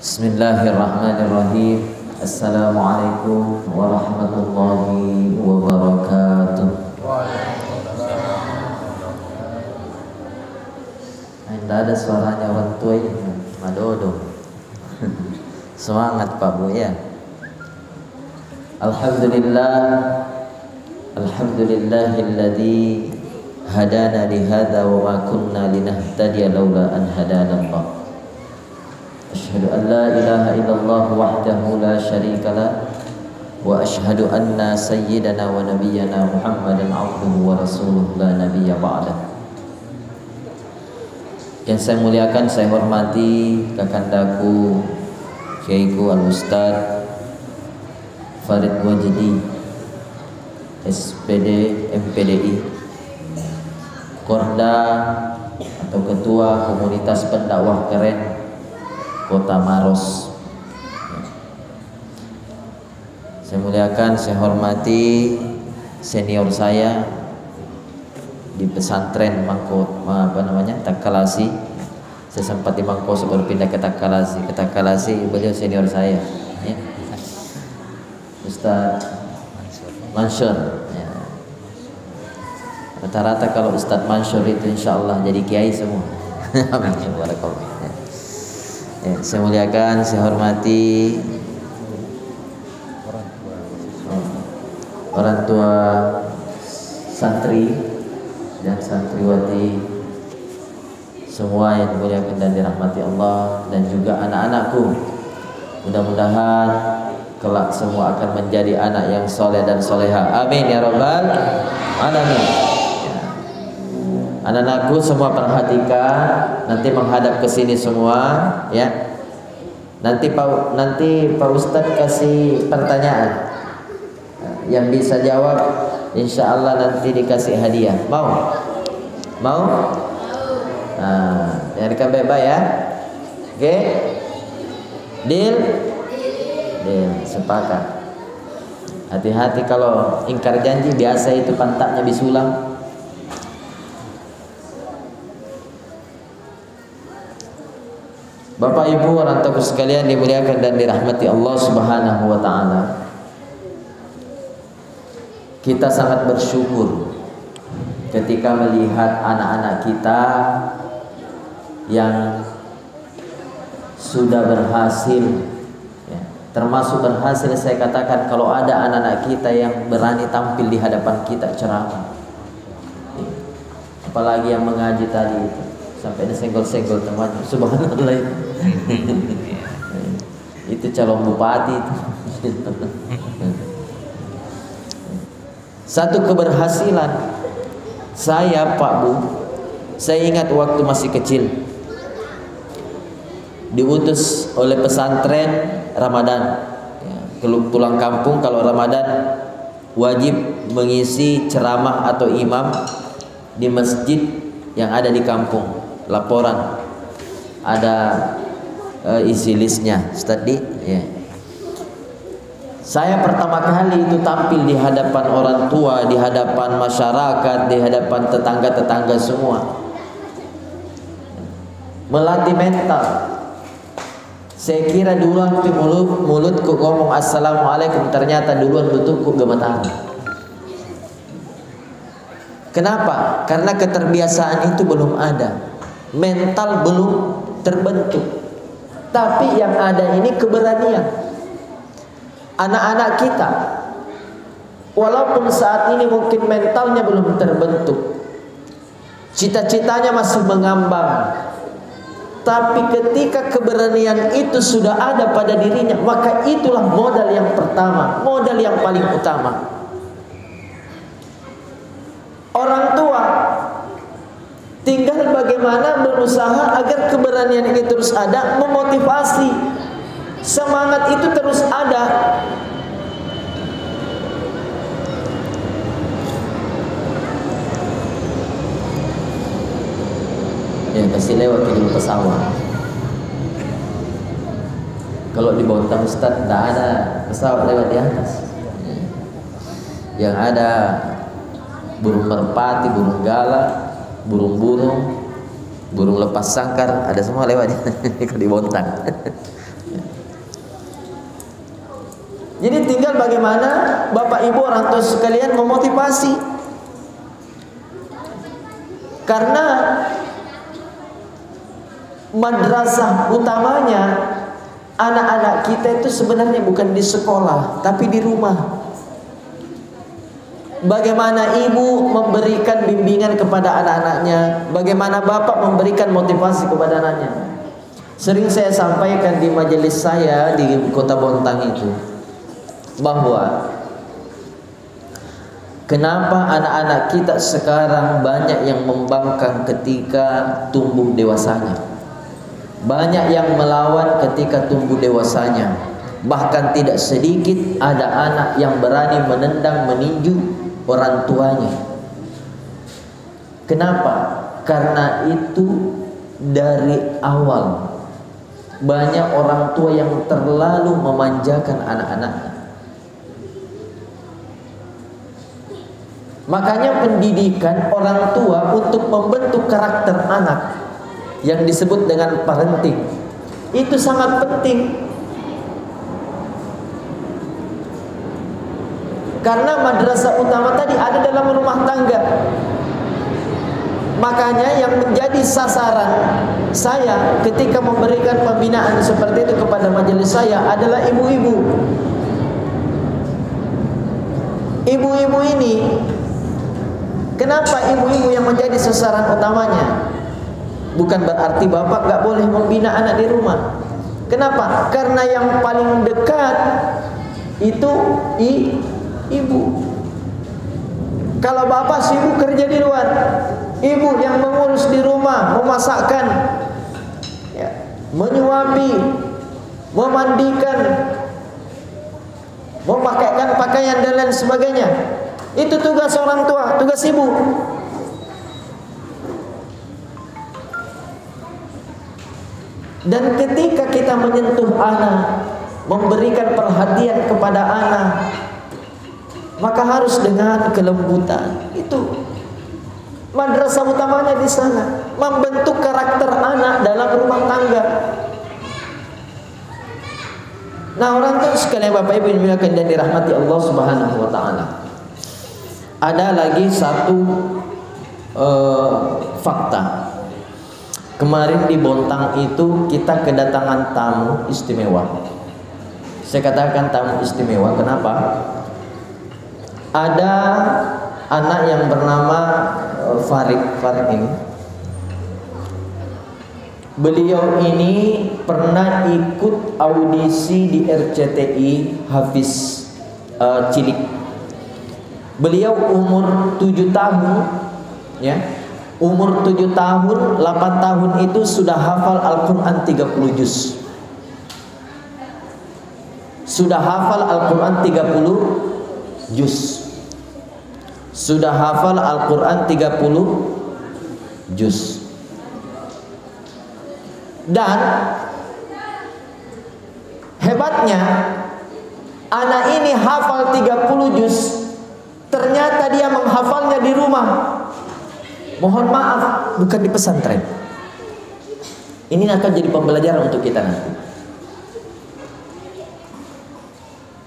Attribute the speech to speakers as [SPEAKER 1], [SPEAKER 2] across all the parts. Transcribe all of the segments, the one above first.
[SPEAKER 1] Bismillahirrahmanirrahim. Assalamualaikum warahmatullahi wabarakatuh. Tidak ada suaranya orang tua ini. Madodo. Semangat Pak Bu ya. Alhamdulillah. Alhamdulillahilladzi hadana li hadza wa ma kunna linahtadiya laula an hadana Allah. Asyhadu an la ilaha illallah wahdahu la syarika lah wa asyhadu anna sayyidana wa nabiyyana Muhammadan abduhu wa rasuluhu la nabiyya ba'dah. Yang saya muliakan, saya hormati kakandaku Kiaiku Al-Ustaz Farid Wajidi, SPD MPDI, Korda atau Ketua Komunitas Pendakwah Keren Kota Maros. Saya muliakan, saya hormati senior saya di pesantren Takalasi. Saya sempat di Mangkoso baru pindah ke Takalasi. Ke Takalasi beliau senior saya, ya. Ustaz Mansur. Ya. Rata-rata kalau Ustaz Mansur itu insya Allah jadi kiai semua. Amin. Ya, saya muliakan, saya hormati orang tua santri dan santriwati semua yang dimuliakan dan dirahmati Allah, dan juga anak-anakku. Mudah-mudahan kelak semua akan menjadi anak yang soleh dan soleha. Amin ya rabbal alamin. Ya. Anak-anakku semua perhatikan, nanti menghadap ke sini semua, ya. Nanti Pak Ustadz kasih pertanyaan, yang bisa jawab insya Allah nanti dikasih hadiah. Mau? Nah, yang bebas ya. Oke? Deal? Deal, sepakat. Hati-hati kalau ingkar janji, biasa itu pantatnya bisulam. Bapak Ibu orang tua sekalian dimuliakan dan dirahmati Allah Subhanahu wa taala. Kita sangat bersyukur ketika melihat anak-anak kita yang sudah berhasil, ya, termasuk berhasil saya katakan kalau ada anak-anak kita yang berani tampil di hadapan kita ceramah, ya. Apalagi yang mengaji tadi itu sampai senggol-senggol temannya, subhanallah itu. Itu calon bupati itu. Satu keberhasilan saya Pak Bu, saya ingat waktu masih kecil diutus oleh pesantren Ramadan, ya, pulang kampung kalau Ramadan wajib mengisi ceramah atau imam di masjid yang ada di kampung. Laporan ada isi listnya tadi, ya. Saya pertama kali itu tampil di hadapan orang tua, di hadapan masyarakat, di hadapan tetangga-tetangga semua. Melatih mental. Saya kira duluan di mulutku ngomong assalamualaikum, ternyata duluan lututku gemetar. Kenapa? Karena keterbiasaan itu belum ada. Mental belum terbentuk. Tapi yang ada ini keberanian. Anak-anak kita walaupun saat ini mungkin mentalnya belum terbentuk, cita-citanya masih mengambang, tapi ketika keberanian itu sudah ada pada dirinya, maka itulah modal yang pertama, modal yang paling utama. Orang tua tinggal bagaimana berusaha agar keberanian ini terus ada, memotivasi semangat itu terus ada. Ya kasih lewat di pesawat. Kalau di Bontang Ustaz tidak ada pesawat lewat di atas. Yang ada burung merpati, burung gala, burung-burung, burung lepas sangkar, ada semua lewat di Bontang. Jadi tinggal bagaimana Bapak Ibu orang tua sekalian memotivasi. Karena madrasah utamanya anak-anak kita itu sebenarnya bukan di sekolah, tapi di rumah. Bagaimana ibu memberikan bimbingan kepada anak-anaknya, bagaimana bapak memberikan motivasi kepada anaknya. Sering saya sampaikan di majelis saya di Kota Bontang itu, bahwa kenapa anak-anak kita sekarang banyak yang membangkang ketika tumbuh dewasanya, banyak yang melawan ketika tumbuh dewasanya. Bahkan tidak sedikit ada anak yang berani menendang, meninju orang tuanya. Kenapa? Karena itu dari awal banyak orang tua yang terlalu memanjakan anak-anaknya. Makanya pendidikan orang tua untuk membentuk karakter anak yang disebut dengan parenting itu sangat penting. Karena madrasah utama tadi ada dalam rumah tangga. Makanya yang menjadi sasaran saya ketika memberikan pembinaan seperti itu kepada majelis saya adalah ibu-ibu. Ibu-ibu ini, kenapa ibu-ibu yang menjadi sasaran utamanya? Bukan berarti bapak gak boleh membina anak di rumah. Kenapa? Karena yang paling dekat itu ibu. Kalau bapak sibuk kerja di luar, ibu yang mengurus di rumah, memasakkan, ya, menyuapi, memandikan, memakaikan pakaian dan lain sebagainya. Itu tugas orang tua, tugas ibu. Dan ketika kita menyentuh anak, memberikan perhatian kepada anak, maka harus dengan kelembutan. Itu madrasah utamanya di sana, membentuk karakter anak dalam rumah tangga. Nah, orang tua sekalian Bapak Ibu yang dimuliakan dan dirahmati Allah Subhanahu wa taala. Ada lagi satu fakta. Kemarin di Bontang itu kita kedatangan tamu istimewa. Saya katakan tamu istimewa, kenapa? Ada anak yang bernama Farid ini. Beliau ini pernah ikut audisi di RCTI Hafiz Cilik. Beliau umur 7 tahun, ya. Umur 7 tahun, 8 tahun itu sudah hafal Al-Quran 30 juz. Sudah hafal Al-Quran 30 juz. Sudah hafal Al-Quran 30 juz. Dan hebatnya anak ini hafal 30 juz, ternyata dia menghafalnya di rumah. Mohon maaf, bukan di pesantren. Ini akan jadi pembelajaran untuk kita nanti.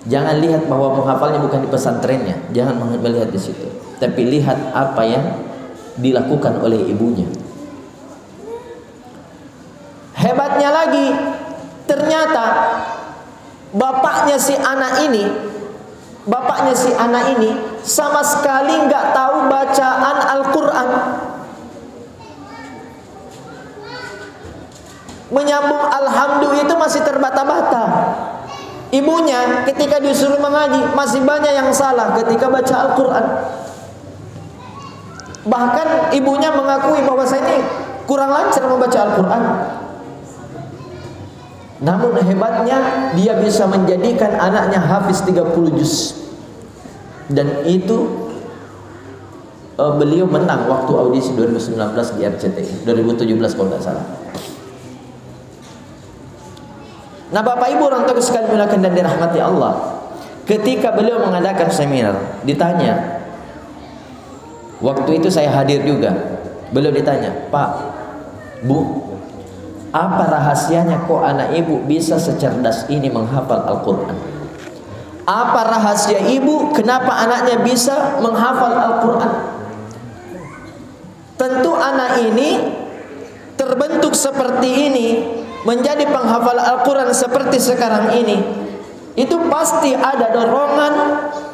[SPEAKER 1] Jangan lihat bahwa menghafalnya bukan di pesantrennya, jangan melihat di situ. Tapi lihat apa yang dilakukan oleh ibunya. Hebatnya lagi, ternyata bapaknya si anak ini sama sekali nggak tahu bacaan Al-Quran. Menyambung alhamdu itu masih terbata-bata. Ibunya ketika disuruh mengaji masih banyak yang salah ketika baca Al-Quran. Bahkan ibunya mengakui bahwa saya ini kurang lancar membaca Al-Quran. Namun hebatnya dia bisa menjadikan anaknya hafiz 30 juz. Dan itu beliau menang waktu audisi 2019 di RCTI, 2017 kalau tidak salah. Nah, Bapak Ibu orang tua sekalian dimuliakan dan dirahmati Allah, ketika beliau mengadakan seminar, ditanya, waktu itu saya hadir juga, beliau ditanya, Pak, Bu, apa rahasianya kok anak ibu bisa secerdas ini menghafal Al-Quran?
[SPEAKER 2] Apa rahasia ibu? Kenapa anaknya bisa menghafal Al-Quran? Tentu anak ini terbentuk seperti ini, menjadi penghafal Al-Quran seperti sekarang ini, itu pasti ada dorongan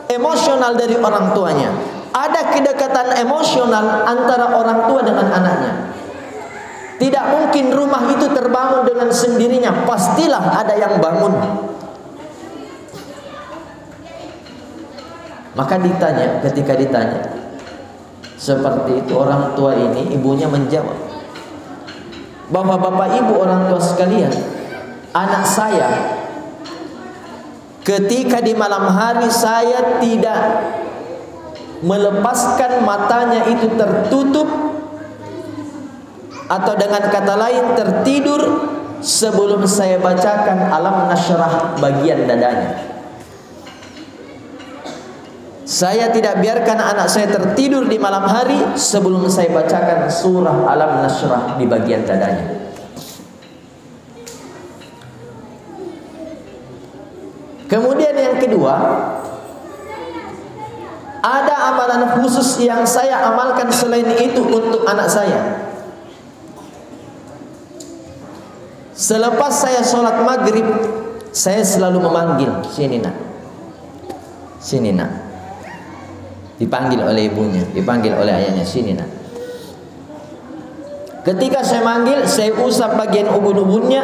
[SPEAKER 2] emosional dari orang tuanya. Ada kedekatan emosional antara orang tua dengan anaknya. Tidak mungkin rumah itu terbangun dengan sendirinya, pastilah ada yang bangun. Maka ditanya, ketika ditanya seperti itu, orang tua ini, ibunya menjawab bahwa bapak ibu orang tua sekalian, anak saya ketika di malam hari saya tidak melepaskan matanya itu tertutup, atau dengan kata lain tertidur, sebelum saya bacakan Alam Nashrah bagian dadanya. Saya tidak biarkan anak saya tertidur di malam hari sebelum saya bacakan surah Alam Nashrah di bagian dadanya. Kemudian yang kedua, ada amalan khusus yang saya amalkan selain itu untuk anak saya. Selepas saya sholat maghrib, saya selalu memanggil, sini nak, sini nak. Dipanggil oleh ibunya, dipanggil oleh ayahnya, sini nak. Ketika saya manggil, saya usap bagian ubun-ubunnya,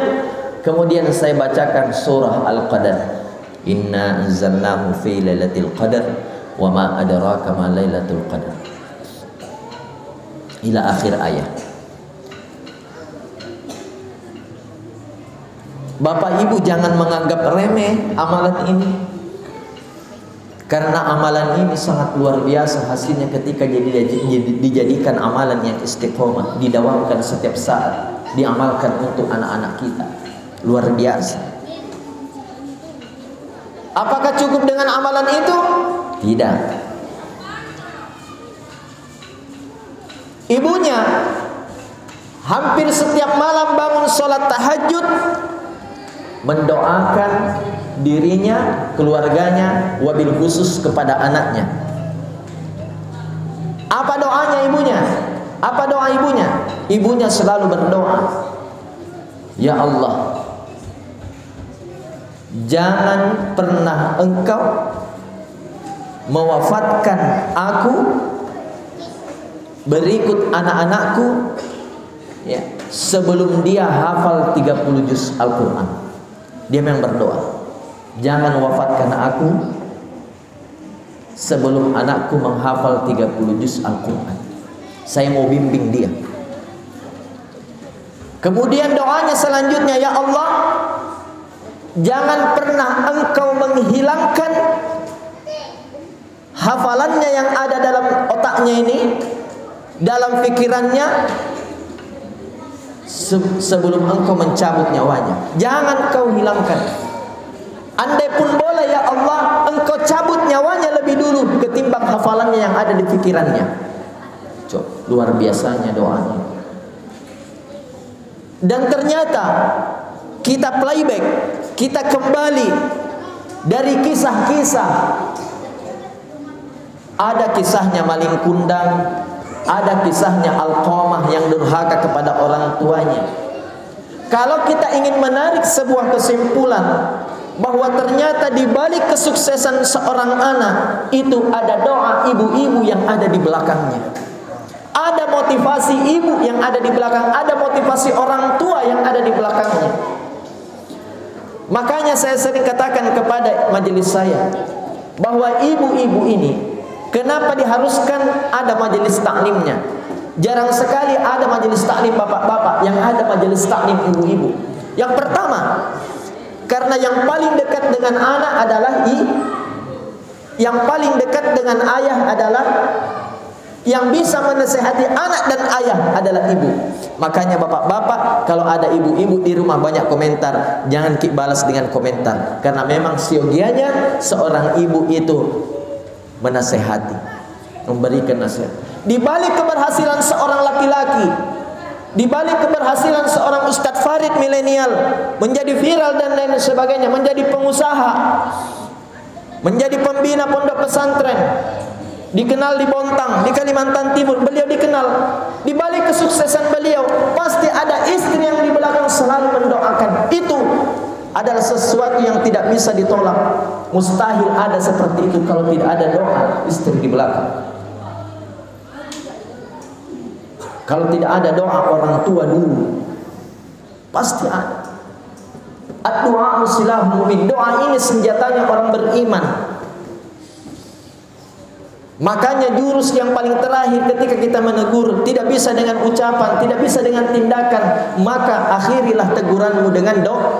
[SPEAKER 2] kemudian saya bacakan surah Al-Qadar. Inna anzalnahu fi lailatul qadar wa ma adraka ma lailatul qadar, ila akhir ayat. Bapak ibu jangan menganggap remeh amalan ini, karena amalan ini sangat luar biasa hasilnya ketika dijadikan amalan yang istiqomah, didawamkan setiap saat, diamalkan untuk anak-anak kita. Luar biasa. Apakah cukup dengan amalan itu? Tidak. Ibunya hampir setiap malam bangun sholat tahajud, mendoakan dirinya, keluarganya, wabil khusus kepada anaknya. Apa doanya ibunya? Apa doa ibunya? Ibunya selalu berdoa, ya Allah, jangan pernah Engkau mewafatkan aku berikut anak-anakku ya, sebelum dia hafal 30 juz Al-Quran. Dia memang berdoa, jangan wafatkan aku sebelum anakku menghafal 30 juz Al-Quran. Saya mau bimbing dia. Kemudian doanya selanjutnya, ya Allah, jangan pernah Engkau menghilangkan hafalannya yang ada dalam otaknya ini, dalam pikirannya, sebelum Engkau mencabut nyawanya. Jangan Kau hilangkan. Andai pun boleh ya Allah, Engkau cabut nyawanya lebih dulu ketimbang hafalannya yang ada di pikirannya. Coba, luar biasanya doanya. Dan ternyata kita playback, kita kembali dari kisah-kisah. Ada kisahnya maling kundang, ada kisahnya Alqamah yang durhaka kepada orang tuanya. Kalau kita ingin menarik sebuah kesimpulan bahwa ternyata di balik kesuksesan seorang anak itu ada doa ibu-ibu yang ada di belakangnya. Ada motivasi ibu yang ada di belakang, ada motivasi orang tua yang ada di belakangnya. Makanya saya sering katakan kepada majelis saya bahwa ibu-ibu ini, kenapa diharuskan ada majelis taklimnya? Jarang sekali ada majelis taklim bapak-bapak, yang ada majelis taklim ibu-ibu. Yang pertama, karena yang paling dekat dengan anak adalah yang paling dekat dengan ayah adalah, yang bisa menasihati anak dan ayah adalah ibu. Makanya bapak-bapak, kalau ada ibu-ibu di rumah banyak komentar, jangan balas dengan komentar, karena memang siogianya seorang ibu itu menasehati, memberikan nasihat. Di balik keberhasilan seorang laki-laki, di balik keberhasilan seorang Ustadz Farid milenial menjadi viral dan lain sebagainya, menjadi pengusaha, menjadi pembina pondok pesantren, dikenal di Bontang, di Kalimantan Timur. Beliau dikenal. Di balik kesuksesan beliau, pasti ada istri yang di belakang selalu mendoakan. Itu adalah sesuatu yang tidak bisa ditolak. Mustahil ada seperti itu kalau tidak ada doa istri di belakang. Kalau tidak ada doa orang tua dulu, pasti ada. Ad-du'a silahul mu'min. Doa ini senjatanya orang beriman. Makanya jurus yang paling terakhir ketika kita menegur tidak bisa dengan ucapan, tidak bisa dengan tindakan, maka akhirilah teguranmu dengan doa.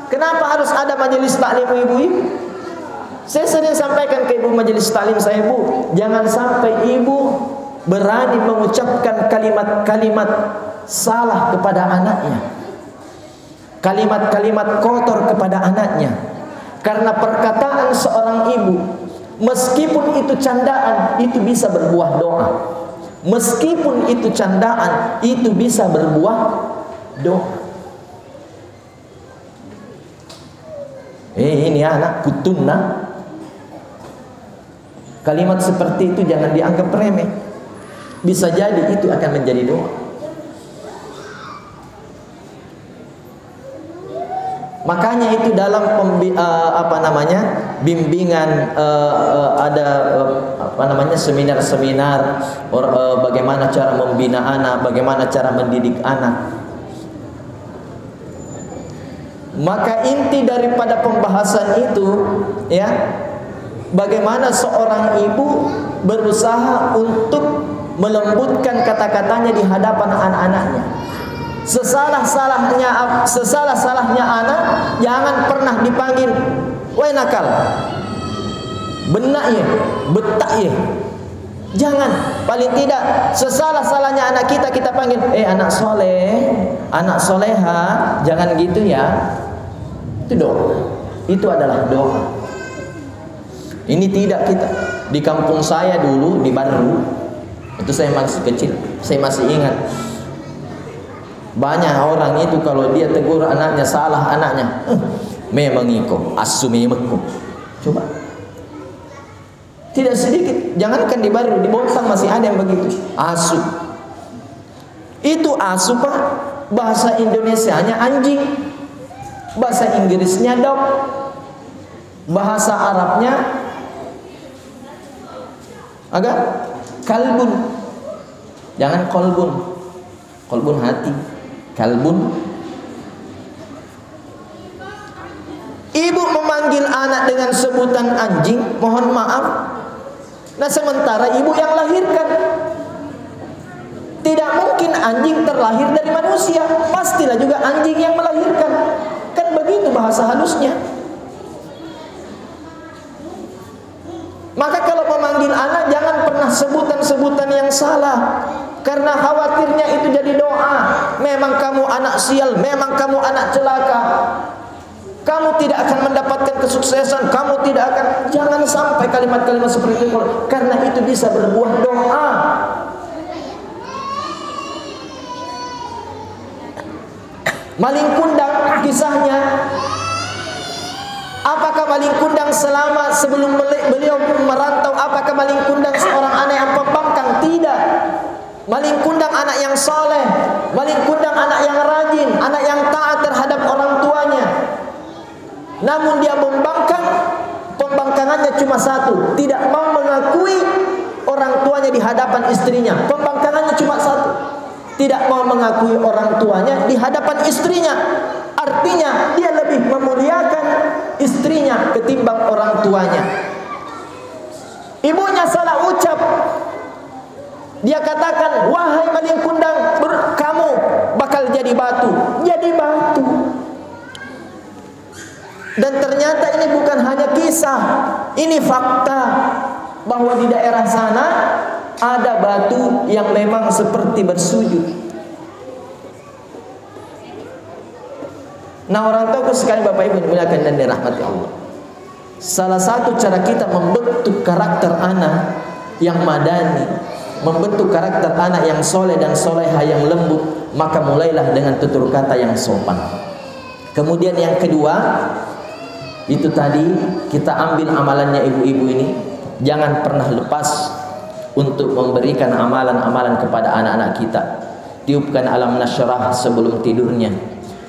[SPEAKER 2] Kenapa harus ada majelis taklim ibu-ibu? Saya sering sampaikan ke ibu majelis taklim saya, Bu, jangan sampai ibu berani mengucapkan kalimat-kalimat salah kepada anaknya, kalimat-kalimat kotor kepada anaknya. Karena perkataan seorang ibu, meskipun itu candaan, itu bisa berbuah doa. Meskipun itu candaan, itu bisa berbuah doa. Ini anak kutunna. Kalimat seperti itu jangan dianggap remeh. Bisa jadi itu akan menjadi doa. Makanya itu dalam bimbingan ada seminar-seminar bagaimana cara membina anak, bagaimana cara mendidik anak. Maka inti daripada pembahasan itu, ya, bagaimana seorang ibu berusaha untuk melembutkan kata-katanya di hadapan anak-anaknya. Sesalah-salahnya anak jangan pernah dipanggil woi nakal, benak ya, betak ya. Jangan. Paling tidak sesalah-salahnya anak kita panggil anak soleh, anak soleha. Jangan gitu ya. Itu doa. Itu adalah doa. Ini tidak kita. Di kampung saya dulu di Baru, itu saya masih kecil, saya masih ingat. Banyak orang itu kalau dia tegur anaknya salah, anaknya memang iko asu memangku. Coba. Tidak sedikit, jangankan di Baru, di Bontang masih ada yang begitu. Asu. Itu asu, Pak. Bahasa Indonesianya anjing. Bahasa Inggrisnya dog. Bahasa Arabnya agak kalbun. Jangan kolbun. Kolbun hati. Kalbun. Ibu memanggil anak dengan sebutan anjing, mohon maaf. Nah, sementara ibu yang lahirkan. Tidak mungkin anjing terlahir dari manusia. Pastilah juga anjing yang melahirkan. Kan begitu bahasa halusnya. Maka kalau memanggil anak jangan pernah sebutan-sebutan yang salah. Karena khawatirnya itu jadi doa. Memang kamu anak sial, memang kamu anak celaka. Kamu tidak akan mendapatkan kesuksesan, kamu tidak akan. Jangan sampai kalimat-kalimat seperti itu, karena itu bisa berbuah doa. Maling kundang kisahnya. Apakah maling kundang sebelum beliau merantau, apakah maling kundang seorang anak yang pembangkang? Tidak. Maling kundang anak yang soleh, maling kundang anak yang rajin, anak yang taat terhadap orang tuanya. Namun dia pembangkangannya cuma satu, tidak mau mengakui orang tuanya di hadapan istrinya. Pembangkangannya cuma satu, tidak mau mengakui orang tuanya di hadapan istrinya. Artinya dia lebih memuliakan istrinya ketimbang orang tuanya. Ibunya salah ucap. Dia katakan, wahai maling kundang, kamu bakal jadi batu. Jadi batu. Dan ternyata ini bukan hanya kisah, ini fakta bahwa di daerah sana ada batu yang memang seperti bersujud. Nah, orang tua sekali Bapak Ibu dimuliakan dan dirahmati Allah. Salah satu cara kita membentuk karakter anak yang madani, membentuk karakter anak yang soleh dan soleha yang lembut, maka mulailah dengan tutur kata yang sopan. Kemudian yang kedua, Itu tadi kita ambil amalannya ibu-ibu ini. Jangan pernah lepas untuk memberikan amalan-amalan kepada anak-anak kita. Tiupkan alam nasyrah sebelum tidurnya.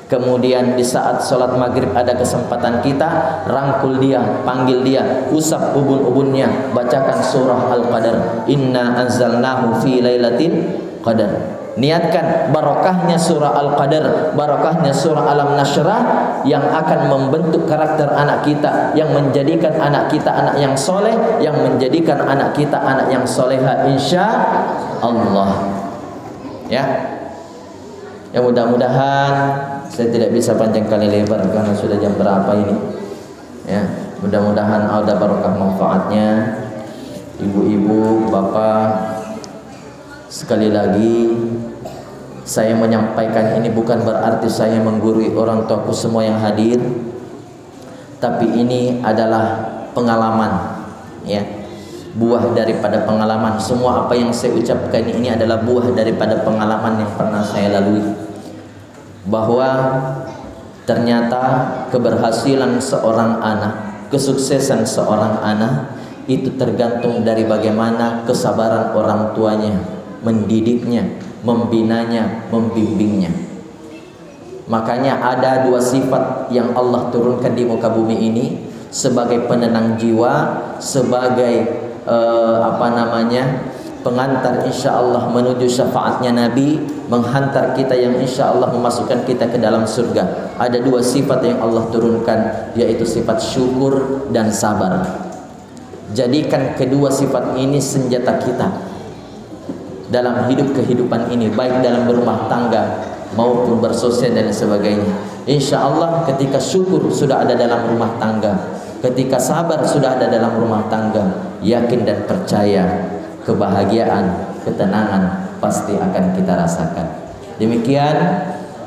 [SPEAKER 2] Kemudian di saat sholat maghrib ada kesempatan kita, rangkul dia, panggil dia, usap ubun-ubunnya, bacakan surah Al-Qadar. Inna anzalnahu fi lailatin qadar. Niatkan barokahnya surah Al-Qadar, barokahnya surah Alam Nasyrah yang akan membentuk karakter anak kita, yang menjadikan anak kita anak yang soleh, yang menjadikan anak kita anak yang soleha insya Allah. Ya, ya mudah-mudahan saya tidak bisa panjang kali lebar karena sudah jam berapa ini. Ya, mudah-mudahan ada barokah manfaatnya. Ibu-ibu, bapak, sekali lagi saya menyampaikan ini bukan berarti saya menggurui orang tuaku semua yang hadir, tapi ini adalah pengalaman, ya, buah daripada pengalaman. Semua apa yang saya ucapkan ini adalah buah daripada pengalaman yang pernah saya lalui, bahwa ternyata keberhasilan seorang anak, kesuksesan seorang anak itu tergantung dari bagaimana kesabaran orang tuanya mendidiknya, membinanya, membimbingnya. Makanya ada dua sifat yang Allah turunkan di muka bumi ini sebagai penenang jiwa, sebagai pengantar insya Allah menuju syafaatnya Nabi, menghantar kita yang insya Allah memasukkan kita ke dalam surga. Ada dua sifat yang Allah turunkan, yaitu sifat syukur dan sabar. Jadikan kedua sifat ini senjata kita dalam hidup kehidupan ini, baik dalam berumah tangga maupun bersosial dan sebagainya. Insya Allah ketika syukur sudah ada dalam rumah tangga, ketika sabar sudah ada dalam rumah tangga, yakin dan percaya kebahagiaan, ketenangan pasti akan kita rasakan. Demikian,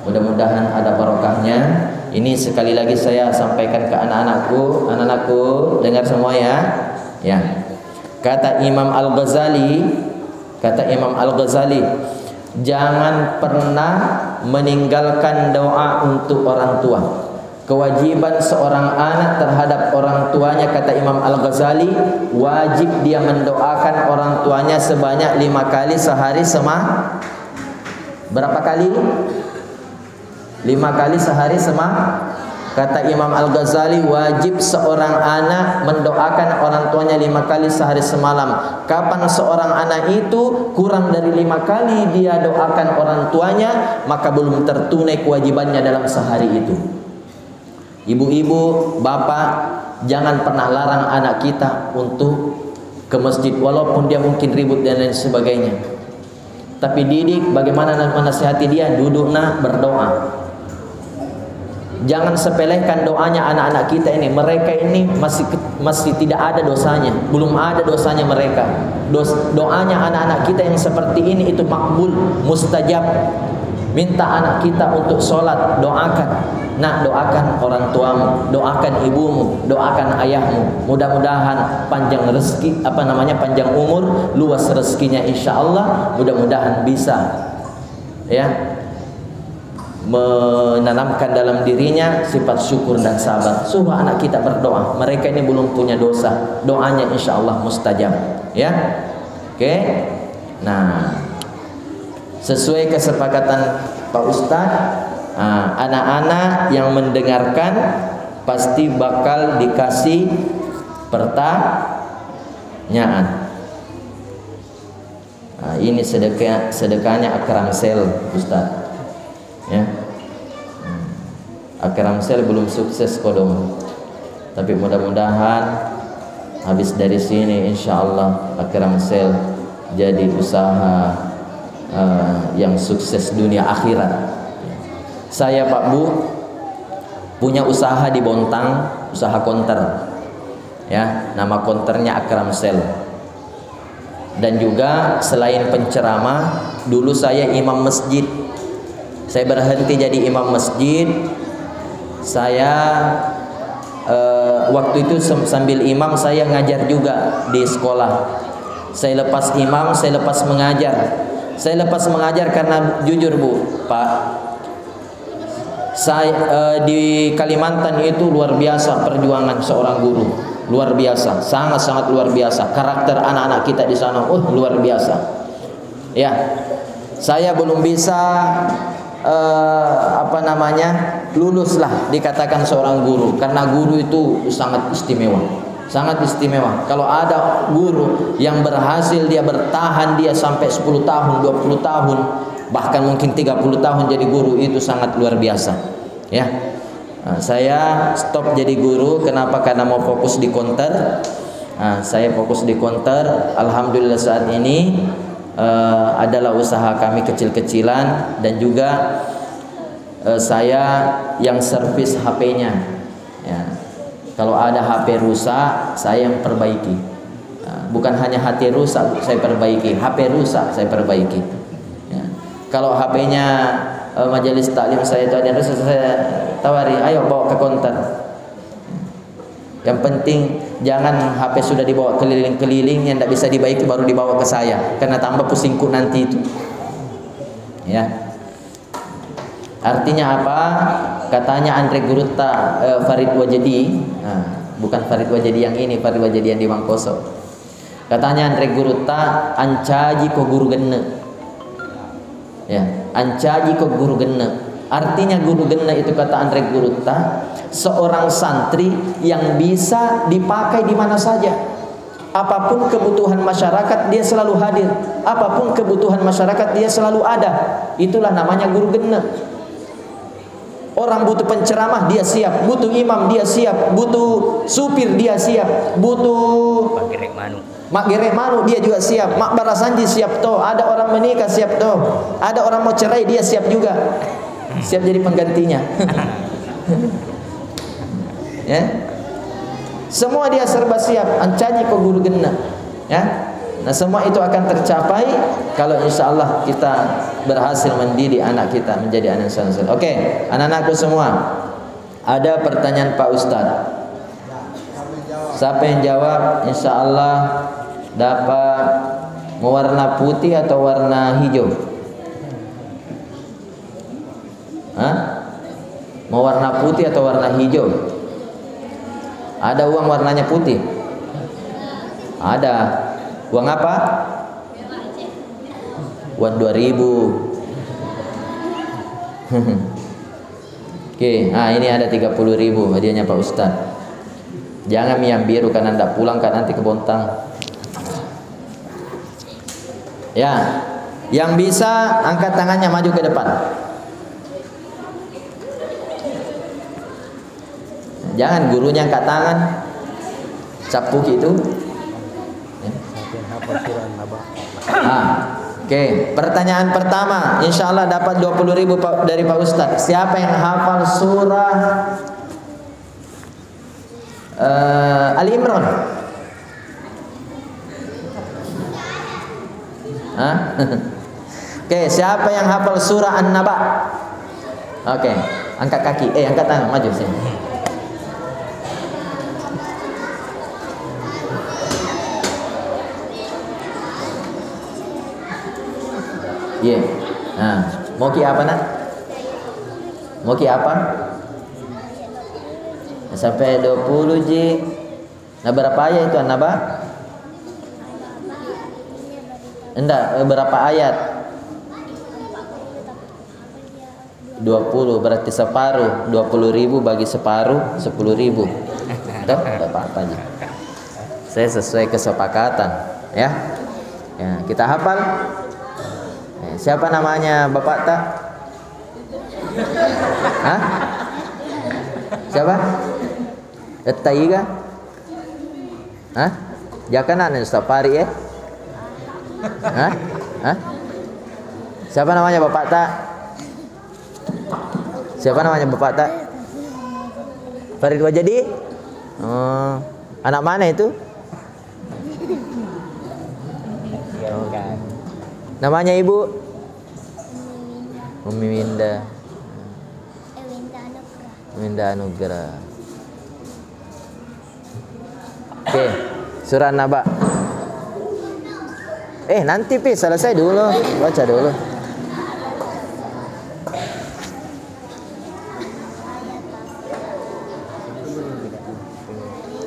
[SPEAKER 2] mudah-mudahan ada barokahnya. Ini sekali lagi saya sampaikan ke anak-anakku. Anak-anakku dengar semua ya. Ya. Kata Imam Al-Ghazali, jangan pernah meninggalkan doa untuk orang tua. Kewajiban seorang anak terhadap orang tuanya, kata Imam Al-Ghazali, wajib dia mendoakan orang tuanya sebanyak 5 kali sehari. Berapa kali? 5 kali sehari Kata Imam Al-Ghazali, wajib seorang anak mendoakan orang tuanya 5 kali sehari semalam. Kapan seorang anak itu kurang dari 5 kali dia doakan orang tuanya, maka belum tertunai kewajibannya dalam sehari itu. Ibu-ibu, bapak, jangan pernah larang anak kita untuk ke masjid, walaupun dia mungkin ribut dan lain sebagainya. Tapi didik bagaimana menasihati dia, duduk nak berdoa. Jangan sepelekan doanya anak-anak kita ini. Mereka ini masih tidak ada dosanya, belum ada dosanya mereka. Doanya anak-anak kita yang seperti ini itu makbul, mustajab. Minta anak kita untuk sholat, doakan. Nak, doakan orang tuamu, doakan ibumu, doakan ayahmu. Mudah-mudahan panjang rezeki, panjang umur, luas rezekinya insya Allah. Mudah-mudahan bisa, ya, menanamkan dalam dirinya sifat syukur dan sabar. Suruh anak kita berdoa. Mereka ini belum punya dosa, doanya insya Allah mustajab. Ya, oke. Nah, sesuai kesepakatan Pak Ustadz, anak-anak yang mendengarkan pasti bakal dikasih pertanyaan. Ini sedekahnya Akramsel Ustadz. Ya, Akramsel belum sukses kodong, tapi mudah-mudahan habis dari sini insya Allah Akramsel jadi usaha yang sukses dunia akhirat. Saya Pak Bu punya usaha di Bontang, usaha konter, ya, nama konternya Akramsel. Dan juga selain penceramah, dulu saya imam masjid. Saya berhenti jadi imam masjid. Saya waktu itu sambil imam saya ngajar juga di sekolah. Saya lepas imam, saya lepas mengajar. Saya lepas mengajar karena jujur Bu, Pak, Saya di Kalimantan itu luar biasa perjuangan seorang guru, luar biasa, sangat-sangat luar biasa. Karakter anak-anak kita di sana, luar biasa. Ya, saya belum bisa lulus lah dikatakan seorang guru, karena guru itu sangat istimewa, sangat istimewa. Kalau ada guru yang berhasil dia bertahan dia sampai 10 tahun, 20 tahun, bahkan mungkin 30 tahun jadi guru, itu sangat luar biasa. Ya, saya stop jadi guru. Kenapa? Karena mau fokus di konter. Saya fokus di konter. Alhamdulillah saat ini adalah usaha kami kecil-kecilan, dan juga saya yang servis HP-nya. Ya, kalau ada HP rusak, saya yang perbaiki. Bukan hanya HP rusak saya perbaiki, HP rusak saya perbaiki. Ya. Kalau HP-nya majelis taklim saya itu ada rusak, saya tawari, ayo bawa ke konter. Yang penting jangan HP sudah dibawa keliling-keliling yang tidak bisa dibaiki baru dibawa ke saya, karena tambah pusingku nanti itu. Ya. Artinya apa? Katanya Andre Gurutta, Farid Wajedi, bukan Farid Wajedi yang ini, Farid Wajedi yang di Mangkoso. Katanya Andre Gurutta, ancaji ko guru genne. Ya, ancaji ko guru genne. Artinya guru genne itu kata Andre Gurutta, seorang santri yang bisa dipakai di mana saja. Apapun kebutuhan masyarakat dia selalu hadir. Apapun kebutuhan masyarakat dia selalu ada. Itulah namanya guru genne. Orang butuh penceramah dia siap, butuh imam dia siap, butuh supir dia siap, butuh mak gerek manu dia juga siap, mak barasanji siap toh, ada orang menikah siap toh, ada orang mau cerai dia siap juga, siap jadi penggantinya. Ya, semua dia serba siap. Ancaji ko guru genna. Ya, nah semua itu akan tercapai kalau insya Allah kita berhasil mendidik anak kita menjadi anak yang saleh. Oke, anak-anakku semua, ada pertanyaan Pak Ustadz. Siapa yang jawab insya Allah dapat warna putih atau warna hijau? Mau warna putih atau warna hijau? Ada uang warnanya putih? Ada. Uang apa? Uang 2000. Oke, ini ada 30.000 hadiahnya Pak Ustaz. Jangan yang biru karena tidak pulang kan nanti ke Bontang. Ya, yang bisa angkat tangannya maju ke depan. Jangan gurunya angkat tangan, capuk itu. Oke, pertanyaan pertama, insya Allah dapat 20.000 dari Pak Ustadz. Siapa yang hafal surah Ali Imran? Oke, siapa yang hafal surah An-Naba? Oke, angkat kaki, angkat tangan, maju sini. Mau ki apa nak? Mau ki apa? Sampai 20 ji. Nah berapa ayat itu An-Naba? Enggak, berapa ayat? 20 berarti separuh. 20.000 bagi separuh 10.000. Tuh, enggak apa-apa aja. Saya sesuai kesepakatan, ya. Kita hafal. Siapa namanya Bapak tak? Siapa? Taiga? Jakanan Ustapari ya? Siapa namanya Bapak tak? Siapa namanya Bapak tak? Farid Wajedi? Anak mana itu? Namanya Ibu? Umi Winda. Winda Anugrah. Oke, surah An-Naba. Nanti selesai dulu, baca dulu.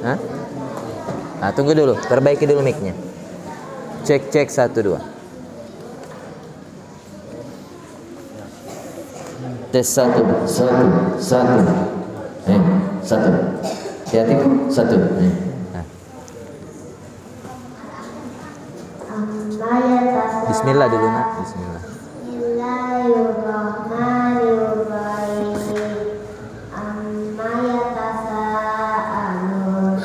[SPEAKER 2] Hah? Nah, tunggu dulu, perbaiki dulu mic-nya. Cek 1 2.
[SPEAKER 1] Tes 1 1 1. 1. Hati-hati 1.
[SPEAKER 2] Bismillah dulu, Nak. Bismillah.
[SPEAKER 3] Bismillahirrahmanirrahim. Amma yatasaalun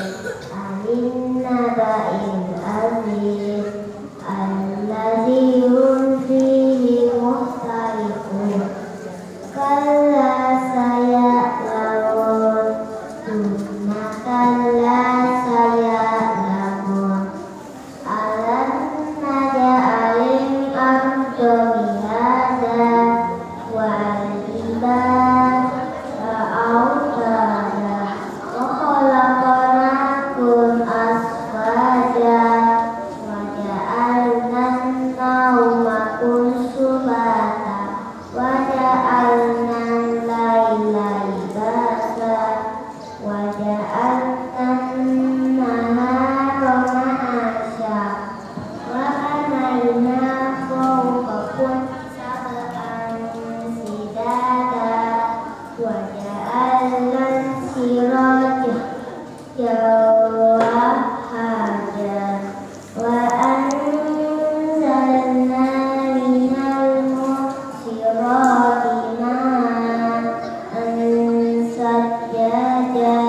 [SPEAKER 3] 'anil naba'il 'azim alladzi hum fihi mukhtalifun. Kalla saya'lamun thumma kalla saya'lamun alam naj'alil arda mihada wal jibala awtada wa khalaqnakum aswaja wa ja'alna nawmakum subata wa ja'alna al-laila libasa wa ja'alna an-nahara ma'asha wa banayna fawqakum sab'an shidada wa ja'alna siraja wahaja wa anzalna minal mu'sirati ma'an sajjaja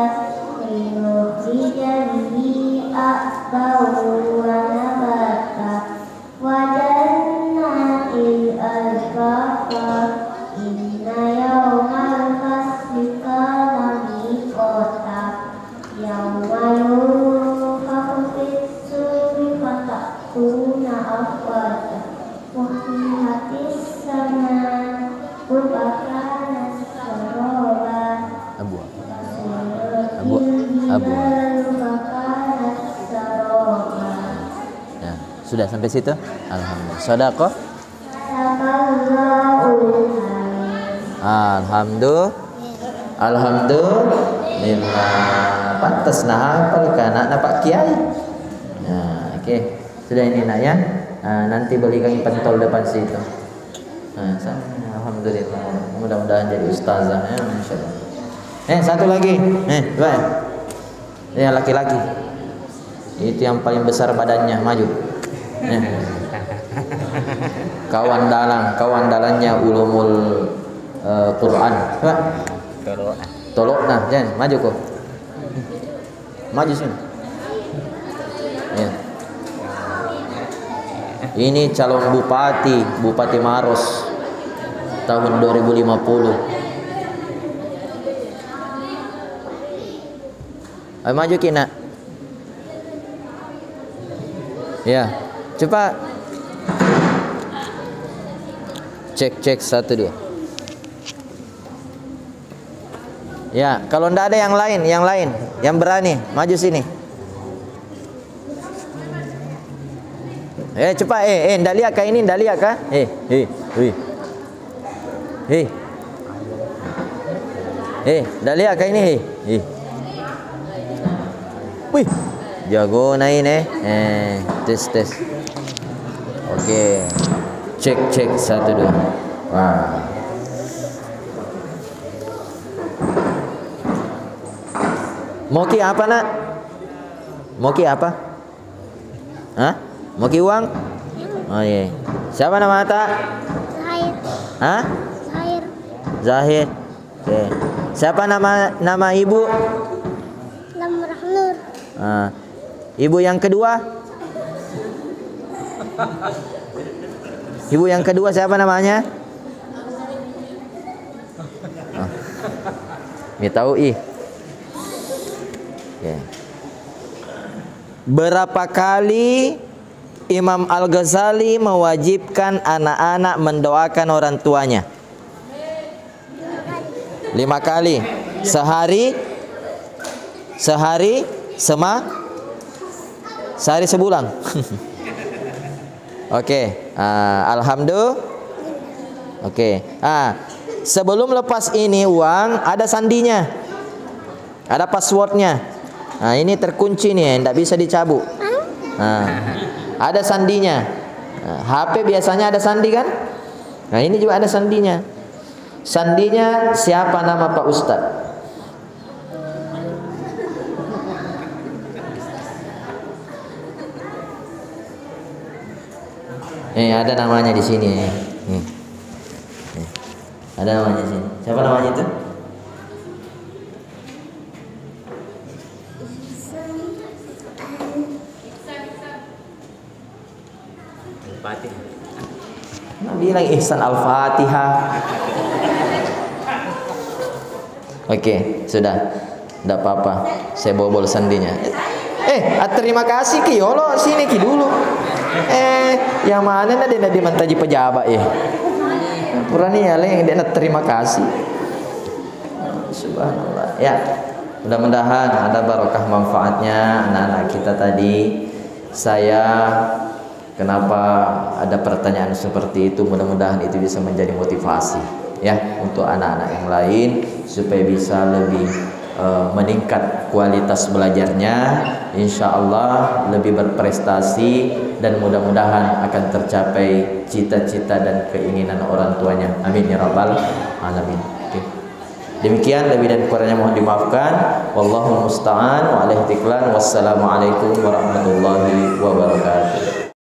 [SPEAKER 3] linukhrija bihi aqban wa nabata wa jannatil alfafa inna yawmal fasli kana miqata yawma yunfakhu fis-suri fatakuna afwaja wa humilatis samaa'u fa kanat saraba
[SPEAKER 2] Abu. Ya, sudah sampai situ? Alhamdulillah. Shadaqah? Alhamdulillah. Pantas nah hafal kan anak Pak Kiai. Nah, oke. Sudah ini nak ya. Nanti belikan pentol depan situ. Alhamdulillah. Mudah-mudahan jadi ustazah ya, insyaallah. Satu lagi. Dua. Ini laki-laki. Itu yang paling besar badannya, maju. Kawan dalannya ulumul Quran. Coba. Tolok nah, jangan maju kok. Maju sini. Ya. Ini calon Bupati Maros tahun 2050. Ayo maju Kina. Ya, coba cek 1 2. Ya, kalau ndak ada yang lain yang berani maju sini. Cepat ndak lihat kah ini, ndak lihat kah? Ndak lihat kah ini? Wih, jago naik tes. Oke. Cek 1 2. Wah. Moki apa nak? Moki apa? Hah? Moki uang? Oh iya. Siapa nama Ata?
[SPEAKER 3] Zahir.
[SPEAKER 2] Hah?
[SPEAKER 3] Zahir.
[SPEAKER 2] Zahir. Oke. Siapa nama ibu?
[SPEAKER 3] Lamrah Nur.
[SPEAKER 2] Ibu yang kedua? Ibu yang kedua siapa namanya? Tahu Okay. Berapa kali Imam Al-Ghazali mewajibkan anak-anak mendoakan orang tuanya? 5 kali. Sehari sebulan. Oke. Alhamdulillah. Oke. Sebelum lepas ini uang ada sandinya, ada passwordnya. Nah, ini terkunci nih, tidak bisa dicabut. Nah, ada sandinya. Nah, HP biasanya ada sandi kan? Nah, ini juga ada sandinya. Sandinya siapa nama Pak Ustadz? Ada namanya di sini. Ada namanya di sini. Siapa namanya itu? Nah, bilang Ihsan Al-Fatihah. Oke, sudah. Tidak apa-apa. Saya bobol sandinya. Terima kasih Ki Yolo, sini Ki dulu. Yang mana dia dimantaji pejabat ya? Purani ya yang dia terima kasih. Subhanallah. Ya, mudah-mudahan ada barokah manfaatnya anak-anak kita tadi. Kenapa ada pertanyaan seperti itu? Mudah-mudahan itu bisa menjadi motivasi ya untuk anak-anak yang lain supaya bisa lebih meningkat kualitas belajarnya, insya Allah lebih berprestasi dan mudah-mudahan akan tercapai cita-cita dan keinginan orang tuanya. Amin ya rabbal alamin. Demikian, lebih dan kurangnya mohon dimaafkan. Wallahul musta'an wa alaihi tiklan. Wassalamualaikum warahmatullahi wabarakatuh.